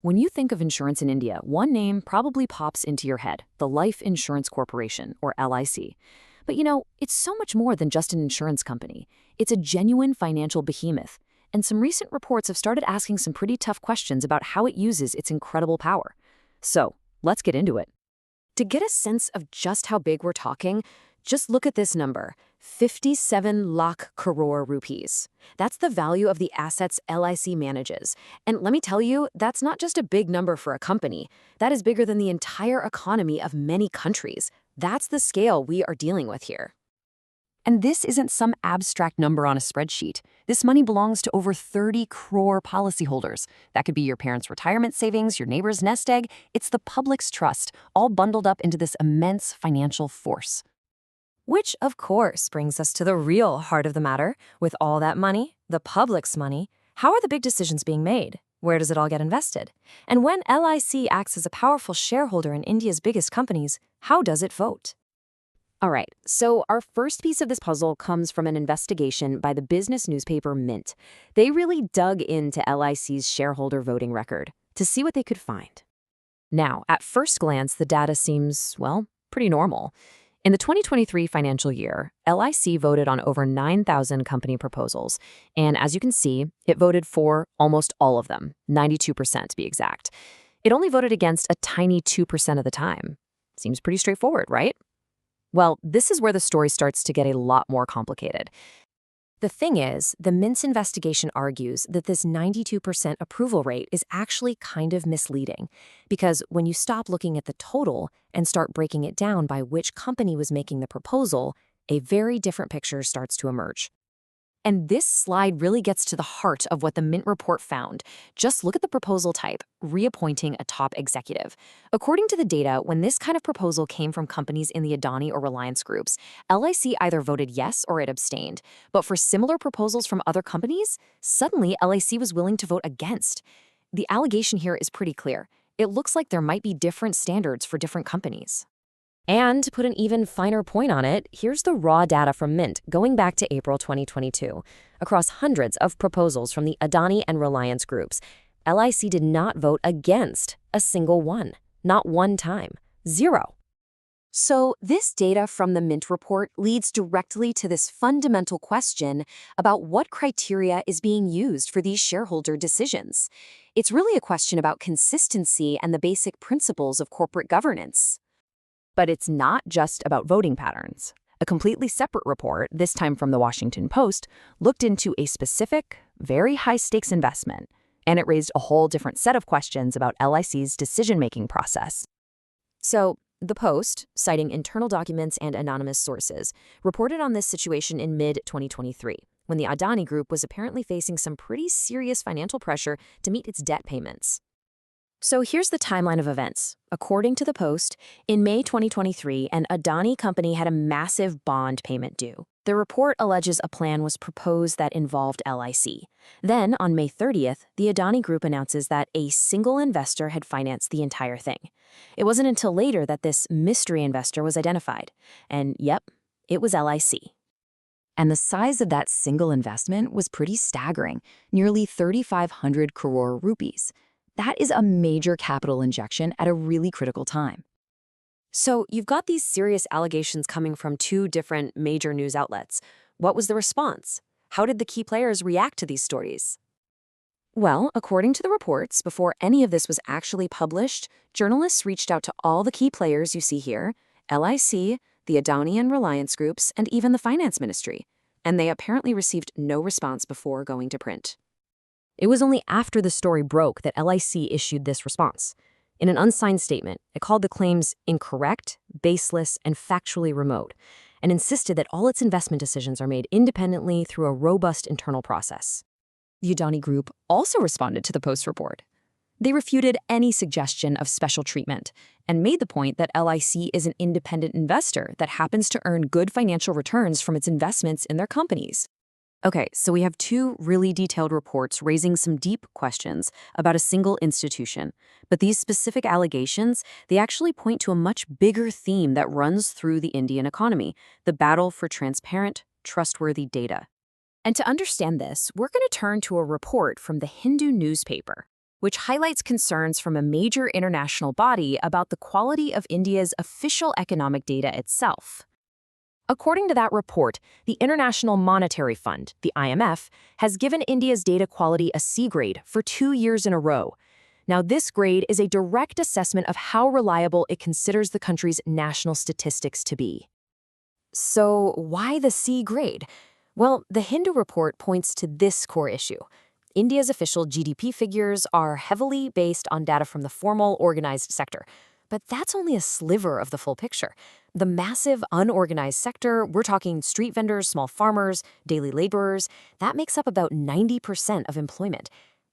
When you think of insurance in India, one name probably pops into your head, the Life Insurance Corporation, or LIC. But it's so much more than just an insurance company. It's a genuine financial behemoth. And some recent reports have started asking some pretty tough questions about how it uses its incredible power. So, let's get into it. To get a sense of just how big we're talking, just look at this number, 57 lakh crore rupees. That's the value of the assets LIC manages. And let me tell you, that's not just a big number for a company. That is bigger than the entire economy of many countries. That's the scale we are dealing with here. And this isn't some abstract number on a spreadsheet. This money belongs to over 30 crore policyholders. That could be your parents' retirement savings, your neighbor's nest egg. It's the public's trust, all bundled up into this immense financial force. Which, of course, brings us to the real heart of the matter. With all that money, the public's money, how are the big decisions being made? Where does it all get invested? And when LIC acts as a powerful shareholder in India's biggest companies, how does it vote? All right, so our first piece of this puzzle comes from an investigation by the business newspaper Mint. They really dug into LIC's shareholder voting record to see what they could find. Now, at first glance, the data seems, well, pretty normal. In the 2023 financial year, LIC voted on over 9,000 company proposals, and as you can see, it voted for almost all of them, 92% to be exact. It only voted against a tiny 2% of the time. Seems pretty straightforward, right? Well, this is where the story starts to get a lot more complicated. The thing is, the Mint's investigation argues that this 92% approval rate is actually kind of misleading, because when you stop looking at the total and start breaking it down by which company was making the proposal, a very different picture starts to emerge. And this slide really gets to the heart of what the Mint report found. Just look at the proposal type, reappointing a top executive. According to the data, when this kind of proposal came from companies in the Adani or Reliance groups, LIC either voted yes or it abstained. But for similar proposals from other companies, suddenly LIC was willing to vote against. The allegation here is pretty clear. It looks like there might be different standards for different companies. And to put an even finer point on it, here's the raw data from Mint going back to April 2022. Across hundreds of proposals from the Adani and Reliance groups, LIC did not vote against a single one. Not one time. Zero. So this data from the Mint report leads directly to this fundamental question about what criteria is being used for these shareholder decisions. It's really a question about consistency and the basic principles of corporate governance. But it's not just about voting patterns. A completely separate report, this time from the Washington Post, looked into a specific, very high-stakes investment, and it raised a whole different set of questions about LIC's decision-making process. So, the Post, citing internal documents and anonymous sources, reported on this situation in mid-2023, when the Adani Group was apparently facing some pretty serious financial pressure to meet its debt payments. So here's the timeline of events. According to the Post, in May 2023, an Adani company had a massive bond payment due. The report alleges a plan was proposed that involved LIC. Then, on May 30th, the Adani Group announces that a single investor had financed the entire thing. It wasn't until later that this mystery investor was identified. And yep, it was LIC. And the size of that single investment was pretty staggering, nearly 3,500 crore rupees. That is a major capital injection at a really critical time. So you've got these serious allegations coming from two different major news outlets. What was the response? How did the key players react to these stories? Well, according to the reports, before any of this was actually published, journalists reached out to all the key players you see here, LIC, the Adani and Reliance groups, and even the finance ministry. And they apparently received no response before going to print. It was only after the story broke that LIC issued this response. In an unsigned statement, it called the claims incorrect, baseless, and factually remote, and insisted that all its investment decisions are made independently through a robust internal process. The Adani Group also responded to the Post report. They refuted any suggestion of special treatment and made the point that LIC is an independent investor that happens to earn good financial returns from its investments in their companies. Okay, so we have two really detailed reports raising some deep questions about a single institution. But these specific allegations, they actually point to a much bigger theme that runs through the Indian economy, the battle for transparent, trustworthy data. And to understand this, we're going to turn to a report from the Hindu newspaper. which highlights concerns from a major international body about the quality of India's official economic data itself. According to that report, the International Monetary Fund, the IMF, has given India's data quality a C grade for 2 years in a row. Now, this grade is a direct assessment of how reliable it considers the country's national statistics to be. So, why the C grade? Well, the Hindu report points to this core issue. India's official GDP figures are heavily based on data from the formal, organized sector. But that's only a sliver of the full picture. The massive, unorganized sector, we're talking street vendors, small farmers, daily laborers, that makes up about 90% of employment.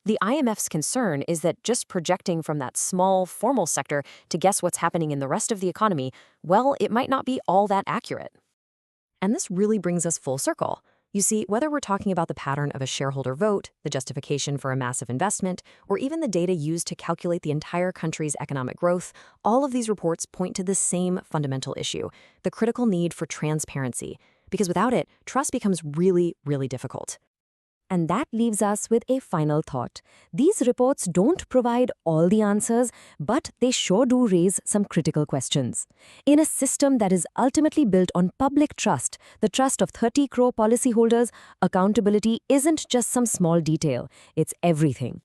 The IMF's concern is that just projecting from that small, formal sector to guess what's happening in the rest of the economy, well, it might not be all that accurate. And this really brings us full circle. You see, whether we're talking about the pattern of a shareholder vote, the justification for a massive investment, or even the data used to calculate the entire country's economic growth, all of these reports point to the same fundamental issue, the critical need for transparency. Because without it, trust becomes really, really difficult. And that leaves us with a final thought. These reports don't provide all the answers, but they sure do raise some critical questions. In a system that is ultimately built on public trust, the trust of 30 crore policyholders, accountability isn't just some small detail, it's everything.